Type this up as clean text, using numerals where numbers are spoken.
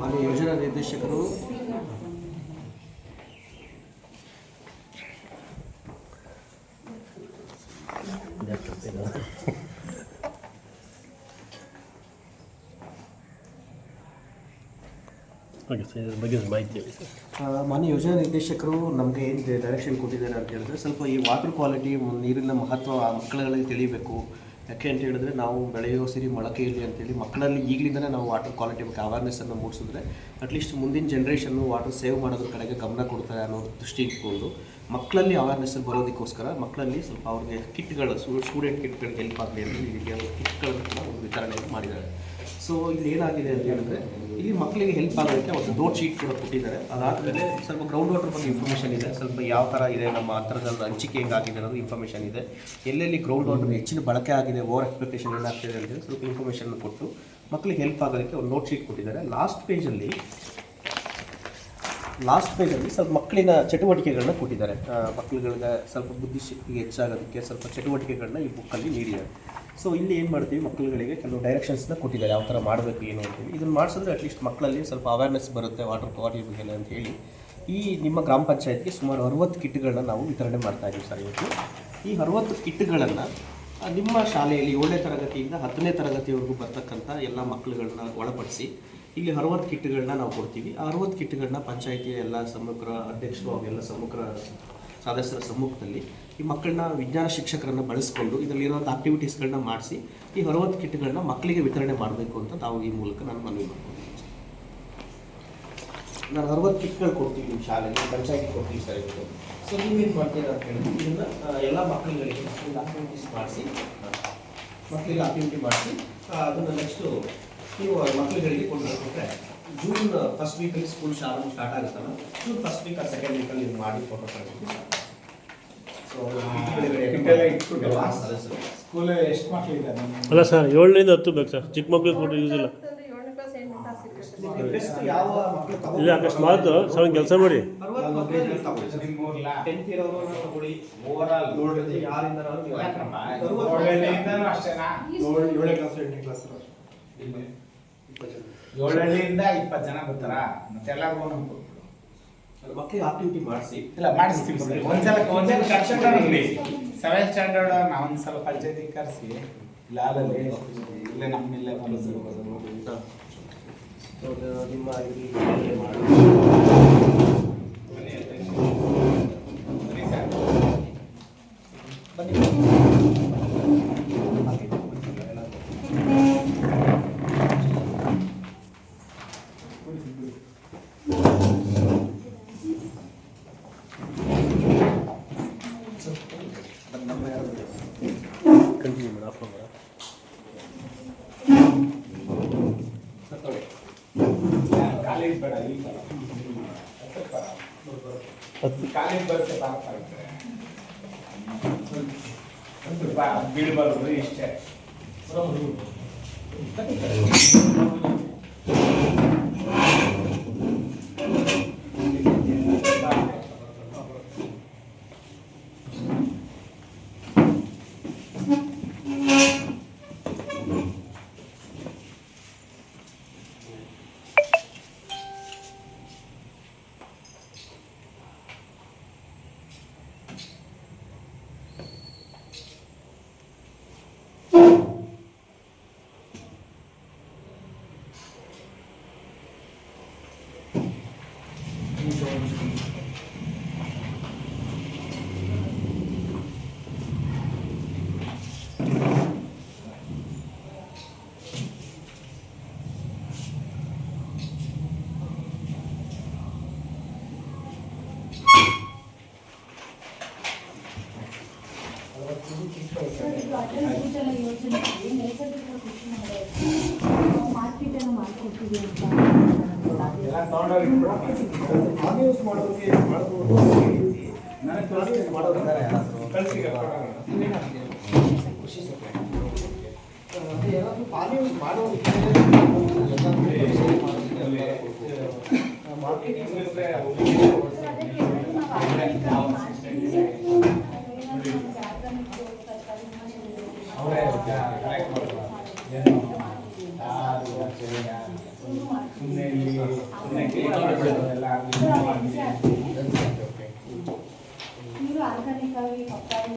ಮಾನ್ಯ ಯೋಜನಾ ನಿರ್ದೇಶಕರು ಮಾನ್ಯ ಯೋಜನಾ ನಿರ್ದೇಶಕರು ನಮಗೆ ಏನು ಡೈರೆಕ್ಷನ್ ಕೊಟ್ಟಿದ್ದಾರೆ ಅಂತ ಹೇಳಿದ್ರೆ, ಸ್ವಲ್ಪ ಈ ವಾಟರ್ ಕ್ವಾಲಿಟಿ, ನೀರಿನ ಮಹತ್ವ ಮಕ್ಕಳುಗಳಿಗೆ ತಿಳಿಬೇಕು. ಯಾಕೆ ಅಂತ ಹೇಳಿದ್ರೆ, ನಾವು ಬೆಳೆಯೋ ಸಿರಿ ಮೊಳಕೆಯಲ್ಲಿ ಅಂತೇಳಿ ಮಕ್ಕಳಲ್ಲಿ ಈಗಲಿಂದಲೇ ನಾವು ವಾಟರ್ ಕ್ವಾಲಿಟಿ ಬಗ್ಗೆ ಅವೇರ್ನೆಸ್ಸನ್ನು ಮೂಡಿಸಿದ್ರೆ ಅಟ್ಲೀಸ್ಟ್ ಮುಂದಿನ ಜನ್ರೇಷನ್ನು ವಾಟರ್ ಸೇವ್ ಮಾಡೋದ್ರ ಕಡೆಗೆ ಗಮನ ಕೊಡ್ತಾರೆ ಅನ್ನೋ ದೃಷ್ಟಿ ಇಟ್ಕೊಂಡು ಮಕ್ಕಳಲ್ಲಿ ಅವೇರ್ನೆಸ್ ಬರೋದಕ್ಕೋಸ್ಕರ ಮಕ್ಕಳಲ್ಲಿ ಸ್ವಲ್ಪ ಅವ್ರಿಗೆ ಕಿಟ್ಗಳು, ಸ್ಟೂಡೆಂಟ್ ಕಿಟ್ಗಳಿಗೆ ಹೆಲ್ಪ್ ಆಗಲಿ ಅಂತ ಈ ರೀತಿಯ ಕಿಟ್ಗಳನ್ನು ಕೂಡ ಒಂದು ವಿತರಣೆಯನ್ನು ಮಾಡಿದ್ದಾರೆ. ಸೊ ಇಲ್ಲಿ ಏನಾಗಿದೆ ಅಂತ ಹೇಳಿದ್ರೆ, ಇಲ್ಲಿ ಮಕ್ಕಳಿಗೆ ಹೆಲ್ಪ್ ಆಗೋದಕ್ಕೆ ಒಂದು ನೋಟ್ ಶೀಟ್ ಕೂಡ ಕೊಟ್ಟಿದ್ದಾರೆ. ಅದಾದಮೇಲೆ ಸ್ವಲ್ಪ ಗ್ರೌಂಡ್ ವಾಟರ್ ಬಗ್ಗೆ ಇನ್ಫಾರ್ಮೇಷನ್ ಇದೆ, ಸ್ವಲ್ಪ ಯಾವ ಥರ ಇದೆ ನಮ್ಮ ಅಂತರ್ಜಲದ ಹಂಚಿಕೆ ಹೆಂಗಾಗಿದೆ ಅನ್ನೋದು ಇನ್ಫಾರ್ಮೇಷನ್ ಇದೆ. ಎಲ್ಲೆಲ್ಲಿ ಗ್ರೌಂಡ್ ವಾಟರ್ ಹೆಚ್ಚಿನ ಬಳಕೆ ಆಗಿದೆ, ಓವರ್ ಎಕ್ಸ್ಪೆಕ್ಟೇಷನ್ ಏನಾಗ್ತಿದೆ ಅಂತ ಹೇಳಿ ಸ್ವಲ್ಪ ಇನ್ಫಾರ್ಮೇಷನ್ ಕೊಟ್ಟು ಮಕ್ಕಳಿಗೆ ಹೆಲ್ಪ್ ಆಗೋದಕ್ಕೆ ಒಂದು ನೋಟ್ ಶೀಟ್ ಕೊಟ್ಟಿದ್ದಾರೆ. ಲಾಸ್ಟ್ ಪೇಜಲ್ಲಿ ಸ್ವಲ್ಪ ಮಕ್ಕಳಿನ ಚಟುವಟಿಕೆಗಳನ್ನ ಕೊಟ್ಟಿದ್ದಾರೆ. ಮಕ್ಕಳುಗಳಿಗೆ ಸ್ವಲ್ಪ ಬುದ್ಧಿಶಕ್ತಿಗೆ ಹೆಚ್ಚಾಗೋದಕ್ಕೆ ಸ್ವಲ್ಪ ಚಟುವಟಿಕೆಗಳನ್ನ ಈ ಬುಕ್ಕಲ್ಲಿ ನೀಡಿದ್ದಾರೆ. ಸೊ ಇಲ್ಲಿ ಏನು ಮಾಡ್ತೀವಿ, ಮಕ್ಕಳುಗಳಿಗೆ ಕೆಲವು ಡೈರೆಕ್ಷನ್ಸ್ನ ಕೊಟ್ಟಿದ್ದಾರೆ, ಯಾವ ಥರ ಮಾಡಬೇಕು ಏನು ಅಂತೇಳಿ. ಇದನ್ನು ಮಾಡಿಸಿದ್ರೆ ಅಟ್ಲೀಸ್ಟ್ ಮಕ್ಕಳಲ್ಲಿ ಸ್ವಲ್ಪ ಅವೇರ್ನೆಸ್ ಬರುತ್ತೆ ವಾಟರ್ ಕ್ವಾಲಿಟಿ ಬಗ್ಗೆ ಅಂತ ಹೇಳಿ ಈ ನಿಮ್ಮ ಗ್ರಾಮ ಪಂಚಾಯತ್ಗೆ ಸುಮಾರು 60 ಕಿಟ್ಗಳನ್ನ ನಾವು ವಿತರಣೆ ಮಾಡ್ತಾ ಇದ್ದೀವಿ ಸರ್. ಇವತ್ತು ಈ 60 ಕಿಟ್ಗಳನ್ನು ನಿಮ್ಮ ಶಾಲೆಯಲ್ಲಿ 7ನೇ ತರಗತಿಯಿಂದ 10ನೇ ತರಗತಿವರೆಗೂ ಬರ್ತಕ್ಕಂಥ ಎಲ್ಲ ಮಕ್ಕಳುಗಳನ್ನ ಒಳಪಡಿಸಿ ಇಲ್ಲಿ 60 ಕಿಟ್ಗಳನ್ನ ನಾವು ಕೊಡ್ತೀವಿ. ಆ 60 ಕಿಟ್ಗಳನ್ನ ಪಂಚಾಯಿತಿಯ ಎಲ್ಲ ಸಮಗ್ರ ಅಧ್ಯಕ್ಷರು ಅವೆಲ್ಲ ಸಮಗ್ರ ಸದಸ್ಯರ ಸಮ್ಮುಖದಲ್ಲಿ ಈ ಮಕ್ಕಳನ್ನ ವಿಜ್ಞಾನ ಶಿಕ್ಷಕರನ್ನು ಬಳಸ್ಕೊಂಡು ಇದರಲ್ಲಿರುವಂಥ ಆಕ್ಟಿವಿಟೀಸ್ಗಳನ್ನ ಮಾಡಿಸಿ ಈ 60 ಕಿಟ್ಗಳನ್ನ ಮಕ್ಕಳಿಗೆ ವಿತರಣೆ ಮಾಡಬೇಕು ಅಂತ ನಾವು ಈ ಮೂಲಕ ನಾನು ಮನವಿ ಮಾಡ್ತೀನಿ. ನಾನು 60 ಕಿಟ್ಗಳು ಕೊಡ್ತೀವಿ ನಿಮ್ಮ ಶಾಲೆಗೆ, ಪಂಚಾಯಿತಿಗೆ ಕೊಡ್ತೀವಿ ಸರ್ ಇವತ್ತು. ಸೊ ನೀವೇನು ಮಾಡ್ತೀರಾ ಅಂತ ಹೇಳಿದ್ರೆ, ಇದನ್ನು ಎಲ್ಲ ಮಕ್ಕಳುಗಳಿಗೆ ಮಕ್ಕಳಿಗೆ ಆಕ್ಟಿವಿಟಿ ಮಾಡಿಸಿ ಅದನ್ನು ನೆಕ್ಸ್ಟು ನೀವು ಮಕ್ಕಳುಗಳಿಗೆ ಕೊಟ್ಟರೆ ಜೂನ್ ಫಸ್ಟ್ ವೀಕಲ್ಲಿ ಸ್ಕೂಲ್ ಶಾಲೆ ಸ್ಟಾರ್ಟ್ ಆಗುತ್ತಲ್ಲ, ಜೂನ್ ಫಸ್ಟ್ ವೀಕ್ ಸೆಕೆಂಡ್ ವೀಕಲ್ಲಿ ನೀವು ಮಾಡಿ ಫೋಟೋ ಕಳಿಸ್ತೀವಿ. ಸೊ ಸ್ಕೂಲ್ ಎಷ್ಟು ಮಕ್ಕಳಿದ್ದಾರೆ? ಅಲ್ಲ ಸರ್, 7ರಿಂದ 10 ಬೇಕು ಸರ್. ಚಿಕ್ಕ ಮಕ್ಕಳಿಗೆ ಫೋಟೋ ಯೂಸ್ ಇಲ್ಲ. ಯಾವ ಮಕ್ಕಳು ಇಲ್ಲ, ಅಕಸ್ಮಾತ್ ಸಾವಿರ ಕೆಲಸ ಮಾಡಿ ಏಳರಿಂದ 20 ಜನ ಬರ್ತಾರ. ಮತ್ತೆ ಎಲ್ಲರಿಗೂ ಮಕ್ಕಳಿಗೆ ಆಕ್ಟಿವಿಟಿ ಮಾಡಿಸಿ ಇಲ್ಲ ಮಾಡಿಸ್ತೀವಿ. ಒಂದ್ಸಲ ಕರ್ಸೋಣ. 7th ಸ್ಟ್ಯಾಂಡರ್ಡ್ ನಾವು ಒಂದ್ಸಲ ಪಂಚಾಯತಿ ಕರೆಸಿ ಲಾಲಲ್ಲಿ ಇಲ್ಲೇ ನಮ್ಮಿಲ್ಲೇ ನಿಮ್ಮ ಕಂಟಿನ್ಯೂ ಮಾಡಿ ಆಫ್ ಮಾಡಿ. ಕಾಲೇಜ್ ಬೇಡ, ಕಾಲೇಜ್ ಬರುತ್ತೆ ಬೀಳ್ಬಾರ್ದು ಇಷ್ಟೇ. ಸುಮ್ಮನೆ ಸುಮ್ನೆ ಕೇಕ್ ಎಲ್ಲ ಆಗ್ಲಿ. ಇವರು ಆರ್ಗಾನಿಕ್ ಆಗಿ ಪಪ್ಪಾಯಿ